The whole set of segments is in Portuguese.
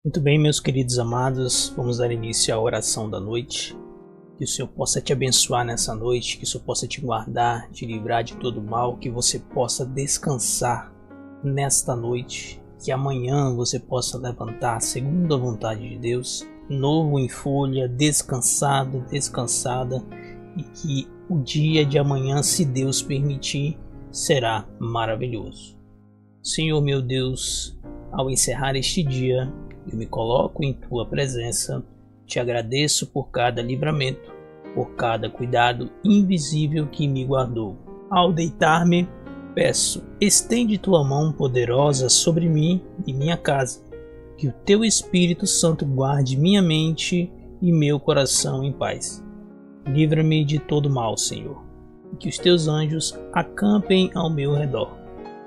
Muito bem, meus queridos amados, vamos dar início à oração da noite. Que o Senhor possa te abençoar nessa noite, que o Senhor possa te guardar, te livrar de todo mal, que você possa descansar nesta noite, que amanhã você possa levantar segundo a vontade de Deus, novo em folha, descansado, descansada, e que o dia de amanhã, se Deus permitir, será maravilhoso. Senhor meu Deus, ao encerrar este dia, eu me coloco em tua presença, te agradeço por cada livramento, por cada cuidado invisível que me guardou. Ao deitar-me, peço, estende tua mão poderosa sobre mim e minha casa, que o teu Espírito Santo guarde minha mente e meu coração em paz. Livra-me de todo mal, Senhor, e que os teus anjos acampem ao meu redor,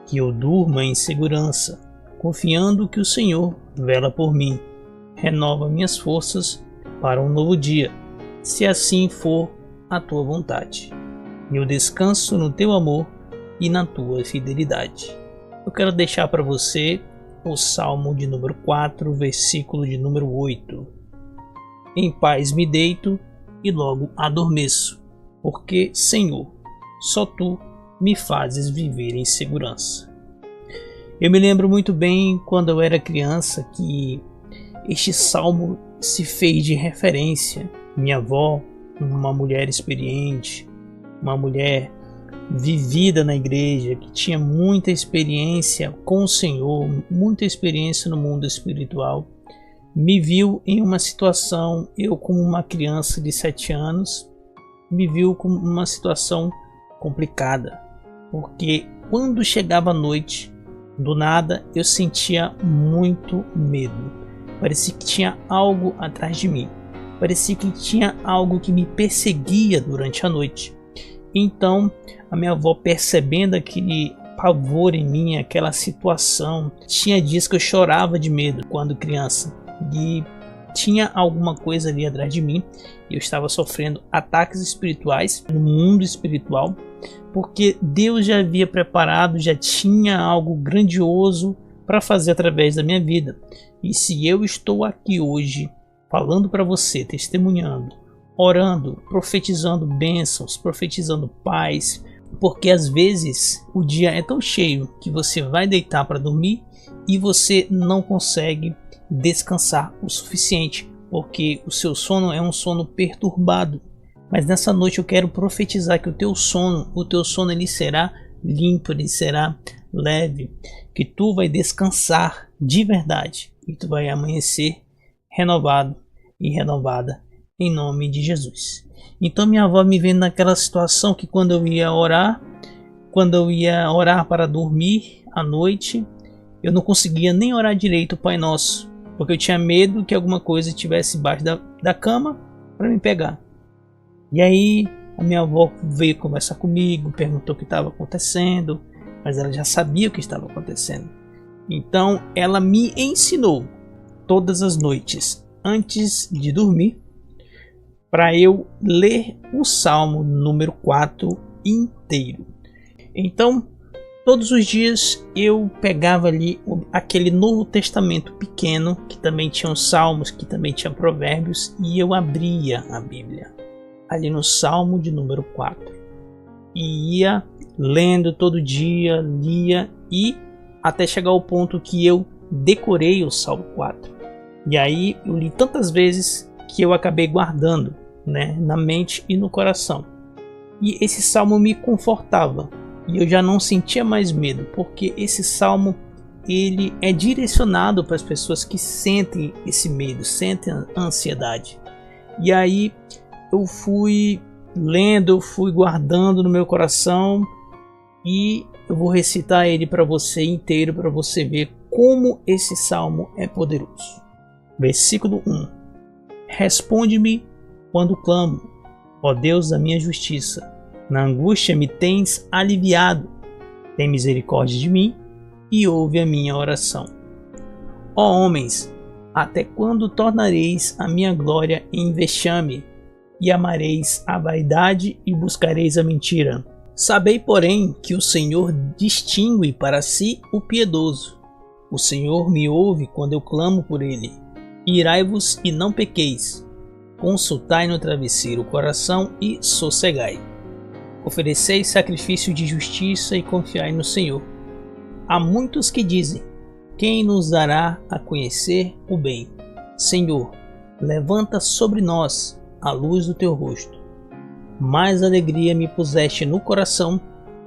que eu durma em segurança, confiando que o Senhor vela por mim, renova minhas forças para um novo dia, se assim for a tua vontade. Eu descanso no teu amor e na tua fidelidade. Eu quero deixar para você o Salmo de número 4, versículo de número 8. Em paz me deito e logo adormeço, porque, Senhor, só tu me fazes viver em segurança. Eu me lembro muito bem quando eu era criança que este salmo se fez de referência. Minha avó, uma mulher experiente, uma mulher vivida na igreja, que tinha muita experiência com o Senhor, muita experiência no mundo espiritual, me viu em uma situação, eu como uma criança de 7 anos, me viu como uma situação complicada, porque quando chegava a noite, do nada eu sentia muito medo. Parecia que tinha algo atrás de mim. Parecia que tinha algo que me perseguia durante a noite. Então, a minha avó, percebendo aquele pavor em mim, aquela situação, tinha dias que eu chorava de medo quando criança. E tinha alguma coisa ali atrás de mim. Eu estava sofrendo ataques espirituais no mundo espiritual, porque Deus já havia preparado, já tinha algo grandioso para fazer através da minha vida. E se eu estou aqui hoje falando para você, testemunhando, orando, profetizando bênçãos, profetizando paz, porque às vezes o dia é tão cheio que você vai deitar para dormir e você não consegue descansar o suficiente, porque o seu sono é um sono perturbado. Mas nessa noite eu quero profetizar que o teu sono ele será limpo, ele será leve, que tu vai descansar de verdade e tu vai amanhecer renovado e renovada em nome de Jesus. Então minha avó me vendo naquela situação que quando eu ia orar para dormir à noite, eu não conseguia nem orar direito o Pai Nosso, porque eu tinha medo que alguma coisa estivesse embaixo da cama para me pegar. E aí a minha avó veio conversar comigo, perguntou o que estava acontecendo, mas ela já sabia o que estava acontecendo. Então ela me ensinou todas as noites, antes de dormir, para eu ler o Salmo número 4 inteiro. Então, todos os dias eu pegava ali aquele Novo Testamento pequeno, que também tinha os Salmos, que também tinha Provérbios, e eu abria a Bíblia ali no Salmo de número 4 e ia lendo todo dia, lia, e até chegar ao ponto que eu decorei o Salmo 4. E aí eu li tantas vezes que eu acabei guardando, na mente e no coração. E esse salmo me confortava e eu já não sentia mais medo, porque esse salmo ele é direcionado para as pessoas que sentem esse medo, sentem a ansiedade. E aí eu fui lendo, eu fui guardando no meu coração, e eu vou recitar ele para você inteiro, para você ver como esse salmo é poderoso. Versículo 1. Responde-me quando clamo, ó Deus da minha justiça. Na angústia me tens aliviado. Tem misericórdia de mim e ouve a minha oração. Ó homens, até quando tornareis a minha glória em vexame? E amareis a vaidade e buscareis a mentira. Sabei, porém, que o Senhor distingue para si o piedoso, O Senhor me ouve quando eu clamo por ele. Irai-vos e não pequeis. Consultai no travesseiro o coração e sossegai. Ofereceis sacrifício de justiça e confiai no Senhor. Há muitos que dizem: quem nos dará a conhecer o bem? Senhor, levanta sobre nós a luz do teu rosto. Mais alegria me puseste no coração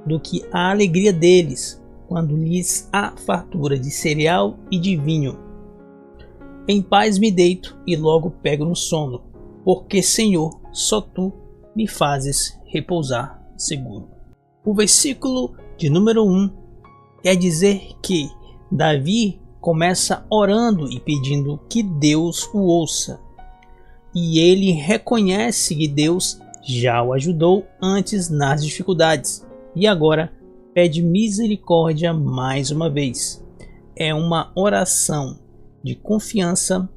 do que a alegria deles, quando lhes há fartura de cereal e de vinho. Em paz me deito e logo pego no sono, porque, Senhor, só tu me fazes repousar seguro. O versículo de número 1 quer dizer que Davi começa orando e pedindo que Deus o ouça. E ele reconhece que Deus já o ajudou antes nas dificuldades e agora pede misericórdia mais uma vez. É uma oração de confiança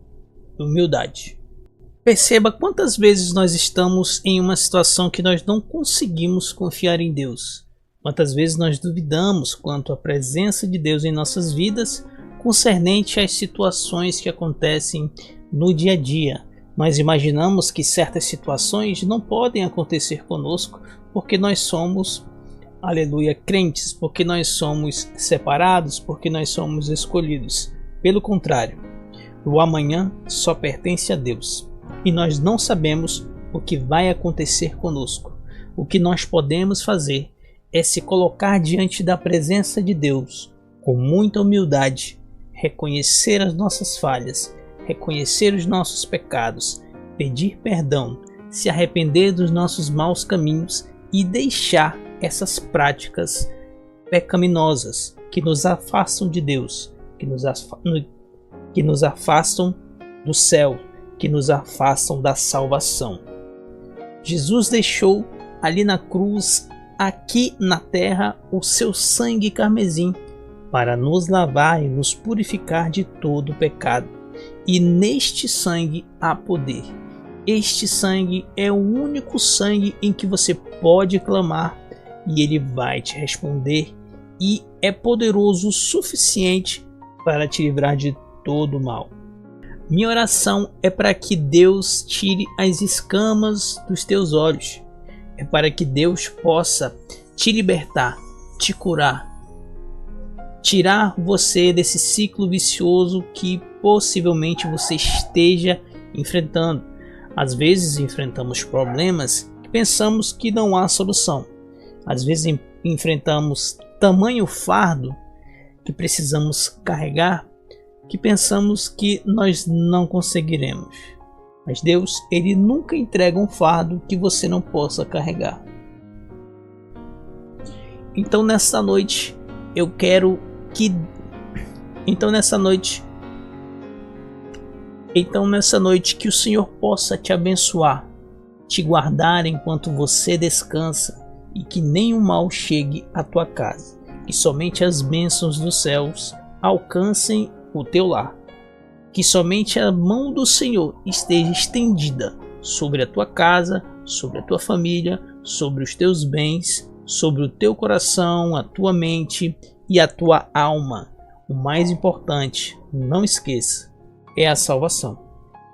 e humildade. Perceba quantas vezes nós estamos em uma situação que nós não conseguimos confiar em Deus. Quantas vezes nós duvidamos quanto à presença de Deus em nossas vidas, concernente às situações que acontecem no dia a dia. Nós imaginamos que certas situações não podem acontecer conosco porque nós somos, aleluia, crentes, porque nós somos separados, porque nós somos escolhidos. Pelo contrário, o amanhã só pertence a Deus e nós não sabemos o que vai acontecer conosco. O que nós podemos fazer é se colocar diante da presença de Deus com muita humildade, reconhecer as nossas falhas, reconhecer os nossos pecados, pedir perdão, se arrepender dos nossos maus caminhos e deixar essas práticas pecaminosas que nos afastam de Deus, que nos afastam do céu, que nos afastam da salvação. Jesus deixou ali na cruz, aqui na terra, o seu sangue carmesim para nos lavar e nos purificar de todo o pecado. E neste sangue há poder. Este sangue é o único sangue em que você pode clamar e ele vai te responder, e é poderoso o suficiente para te livrar de todo o mal. Minha oração é para que Deus tire as escamas dos teus olhos. É para que Deus possa te libertar, te curar, tirar você desse ciclo vicioso que possivelmente você esteja enfrentando. Às vezes enfrentamos problemas que pensamos que não há solução. Às vezes enfrentamos tamanho fardo que precisamos carregar, que pensamos que nós não conseguiremos. Mas Deus, ele nunca entrega um fardo que você não possa carregar. Então nessa noite eu quero que nessa noite que o Senhor possa te abençoar, te guardar enquanto você descansa e que nenhum mal chegue à tua casa, que somente as bênçãos dos céus alcancem o teu lar, que somente a mão do Senhor esteja estendida sobre a tua casa, sobre a tua família, sobre os teus bens, sobre o teu coração, a tua mente e a tua alma. O mais importante, não esqueça, é a salvação.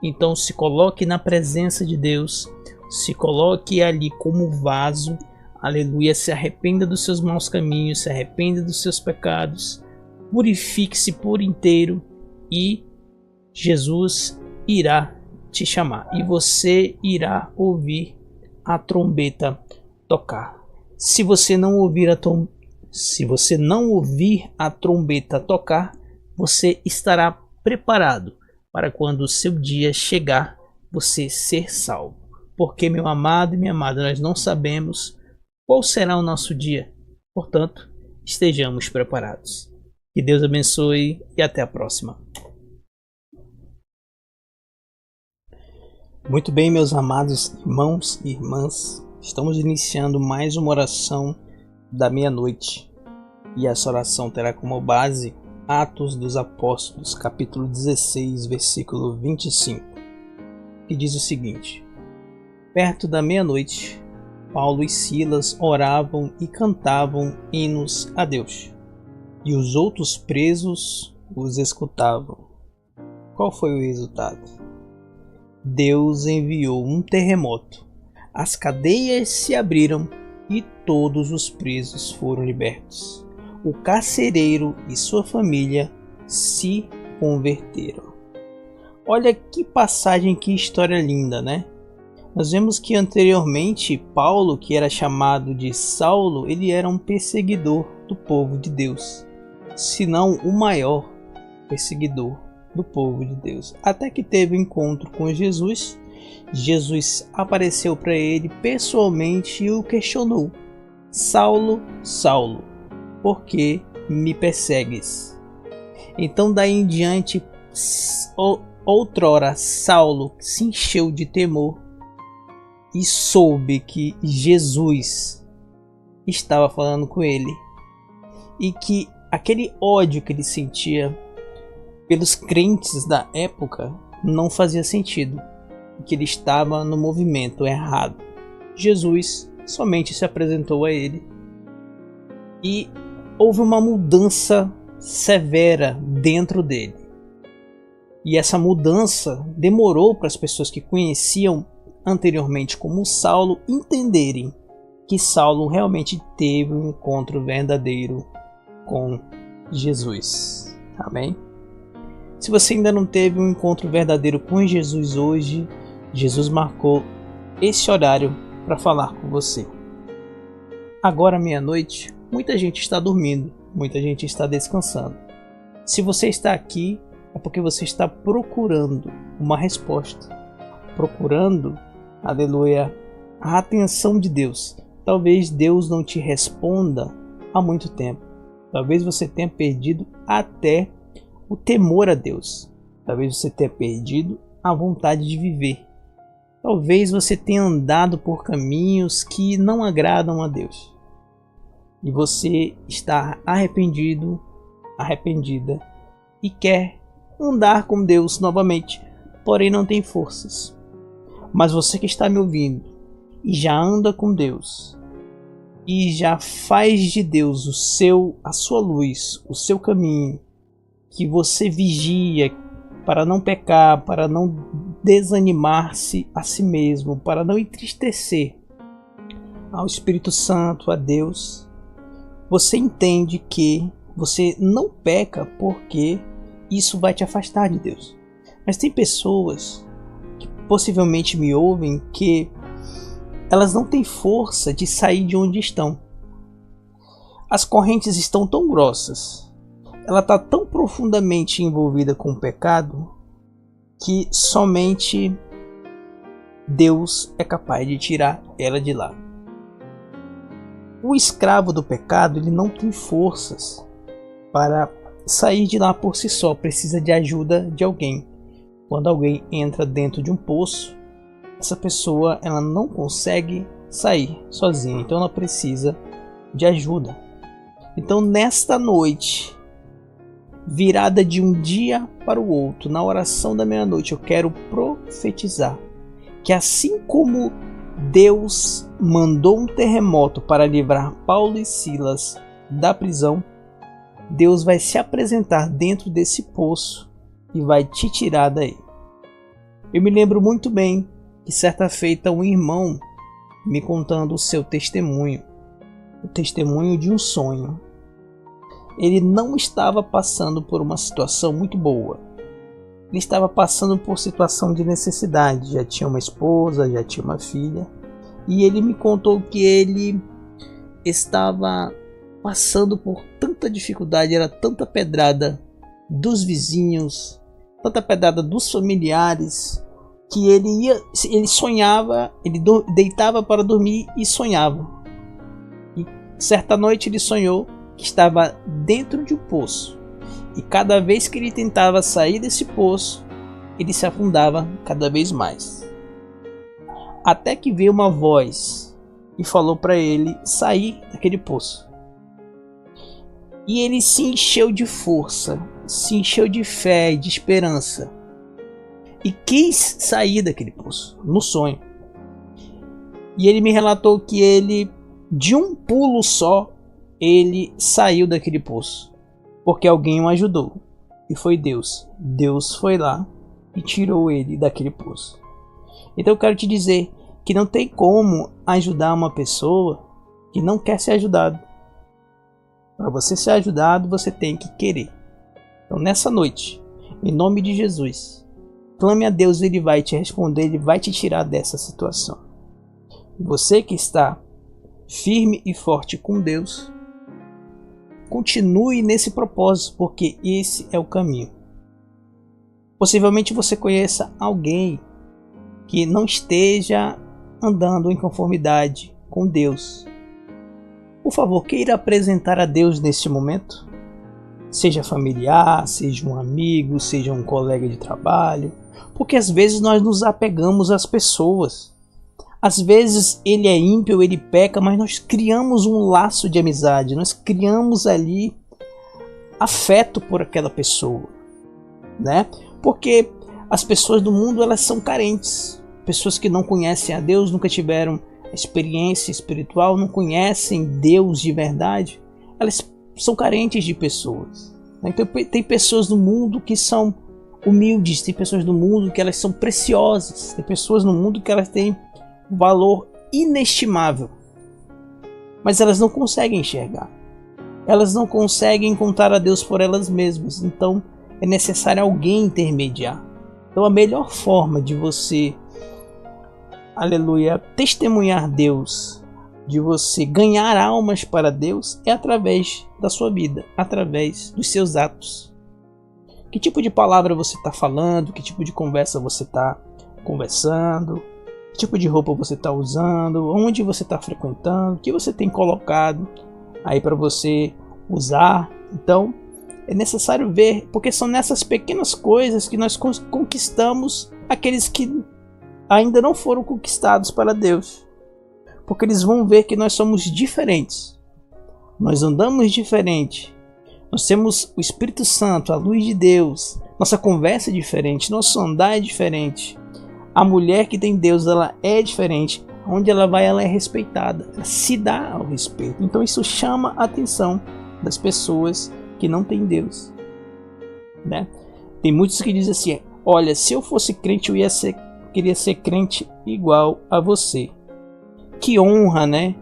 Então se coloque na presença de Deus, se coloque ali como vaso, aleluia, se arrependa dos seus maus caminhos, se arrependa dos seus pecados, purifique-se por inteiro e Jesus irá te chamar e você irá ouvir a trombeta tocar. Se você não ouvir a trombeta tocar, você estará preparado para quando o seu dia chegar, você ser salvo. Porque, meu amado e minha amada, nós não sabemos qual será o nosso dia. Portanto, estejamos preparados. Que Deus abençoe e até a próxima. Muito bem, meus amados irmãos e irmãs, estamos iniciando mais uma oração da meia-noite. E essa oração terá como base Atos dos Apóstolos, capítulo 16, versículo 25, que diz o seguinte: perto da meia-noite, Paulo e Silas oravam e cantavam hinos a Deus, e os outros presos os escutavam. Qual foi o resultado? Deus enviou um terremoto. As cadeias se abriram e todos os presos foram libertos. O carcereiro e sua família se converteram. Olha que passagem, que história linda, né? Nós vemos que anteriormente Paulo, que era chamado de Saulo, ele era um perseguidor do povo de Deus, se não o maior perseguidor do povo de Deus. Até que teve um encontro com Jesus. Jesus apareceu para ele pessoalmente e o questionou: Saulo, Saulo, por que me persegues? Então daí em diante, outrora Saulo se encheu de temor e soube que Jesus estava falando com ele, e que aquele ódio que ele sentia pelos crentes da época não fazia sentido, que ele estava no movimento errado. Jesus somente se apresentou a ele e houve uma mudança severa dentro dele. E essa mudança demorou para as pessoas que conheciam anteriormente como Saulo entenderem que Saulo realmente teve um encontro verdadeiro com Jesus. Amém? Se você ainda não teve um encontro verdadeiro com Jesus hoje, Jesus marcou esse horário para falar com você. Agora, meia-noite, muita gente está dormindo, muita gente está descansando. Se você está aqui, é porque você está procurando uma resposta, procurando, aleluia, a atenção de Deus. Talvez Deus não te responda há muito tempo. Talvez você tenha perdido até o temor a Deus. Talvez você tenha perdido a vontade de viver. Talvez você tenha andado por caminhos que não agradam a Deus. E você está arrependido, arrependida e quer andar com Deus novamente, porém não tem forças. Mas você que está me ouvindo e já anda com Deus e já faz de Deus a sua luz, o seu caminho, que você vigia para não pecar, para não desanimar-se a si mesmo, para não entristecer ao Espírito Santo, a Deus, você entende que você não peca porque isso vai te afastar de Deus. Mas tem pessoas que possivelmente me ouvem que elas não têm força de sair de onde estão. As correntes estão tão grossas, ela está tão profundamente envolvida com o pecado, que somente Deus é capaz de tirar ela de lá. O escravo do pecado, ele não tem forças para sair de lá por si só, precisa de ajuda de alguém. Quando alguém entra dentro de um poço, essa pessoa ela não consegue sair sozinha, então ela precisa de ajuda. Então nesta noite, virada de um dia para o outro, na oração da meia-noite, eu quero profetizar que assim como Deus mandou um terremoto para livrar Paulo e Silas da prisão, Deus vai se apresentar dentro desse poço e vai te tirar daí. Eu me lembro muito bem que certa feita um irmão me contando o seu testemunho, o testemunho de um sonho. Ele não estava passando por uma situação muito boa. Ele estava passando por situação de necessidade. Já tinha uma esposa, já tinha uma filha. E ele me contou que ele estava passando por tanta dificuldade, era tanta pedrada dos vizinhos, tanta pedrada dos familiares, que ele sonhava, ele deitava para dormir e sonhava. E certa noite ele sonhou que estava dentro de um poço, e cada vez que ele tentava sair desse poço, ele se afundava cada vez mais, até que veio uma voz e falou para ele sair daquele poço. E ele se encheu de força, se encheu de fé e de esperança, e quis sair daquele poço no sonho. E ele me relatou que ele, de um pulo só, ele saiu daquele poço, porque alguém o ajudou. e foi Deus. Deus foi lá e tirou ele daquele poço. Então eu quero te dizer que não tem como ajudar uma pessoa que não quer ser ajudado. Para você ser ajudado, você tem que querer. Então nessa noite, em nome de Jesus, clame a Deus, Ele vai te responder, Ele vai te tirar dessa situação. Você que está firme e forte com Deus, continue nesse propósito, porque esse é o caminho. Possivelmente você conheça alguém que não esteja andando em conformidade com Deus. Por favor, queira apresentar a Deus neste momento. Seja familiar, seja um amigo, seja um colega de trabalho. Porque às vezes nós nos apegamos às pessoas. Às vezes ele é ímpio, ele peca, mas nós criamos um laço de amizade. Nós criamos ali afeto por aquela pessoa, né? Porque as pessoas do mundo, elas são carentes. Pessoas que não conhecem a Deus, nunca tiveram experiência espiritual, não conhecem Deus de verdade. Elas são carentes de pessoas. Então tem pessoas no mundo que são humildes, tem pessoas no mundo que elas são preciosas, tem pessoas no mundo que elas têm um valor inestimável, mas elas não conseguem enxergar, elas não conseguem encontrar a Deus por elas mesmas. Então é necessário alguém intermediar. Então a melhor forma de você, aleluia, testemunhar Deus, de você ganhar almas para Deus, é através da sua vida, através dos seus atos. Que tipo de palavra você está falando? Que tipo de conversa você está conversando? Que tipo de roupa você está usando? Onde você está frequentando? O que você tem colocado aí para você usar? Então é necessário ver, porque são nessas pequenas coisas que nós conquistamos aqueles que ainda não foram conquistados para Deus. Porque eles vão ver que nós somos diferentes. Nós andamos diferente. Nós temos o Espírito Santo, a luz de Deus. Nossa conversa é diferente, nosso andar é diferente. A mulher que tem Deus, ela é diferente. Onde ela vai, ela é respeitada. Ela se dá ao respeito. Então isso chama a atenção das pessoas que não têm Deus, né? Tem muitos que dizem assim: olha, se eu fosse crente, queria ser crente igual a você. Que honra, né?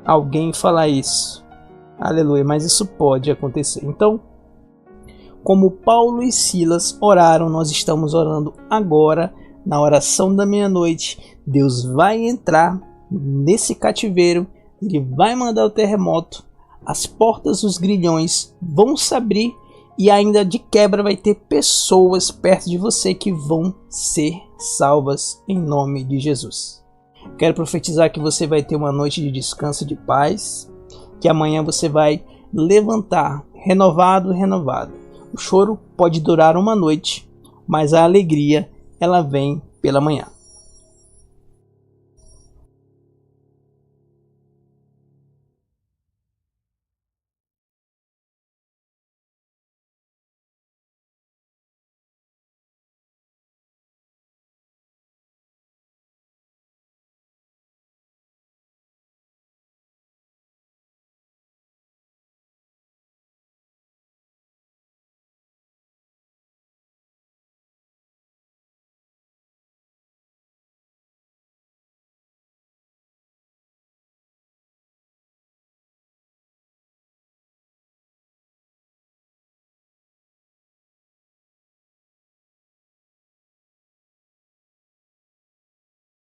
Alguém falar isso. Aleluia, mas isso pode acontecer. Então, como Paulo e Silas oraram, nós estamos orando agora, na oração da meia-noite. Deus vai entrar nesse cativeiro, Ele vai mandar o terremoto, as portas dos grilhões vão se abrir e ainda de quebra vai ter pessoas perto de você que vão ser salvas em nome de Jesus. Quero profetizar que você vai ter uma noite de descanso e de paz, que amanhã você vai levantar renovado. O choro pode durar uma noite, mas a alegria, ela vem pela manhã.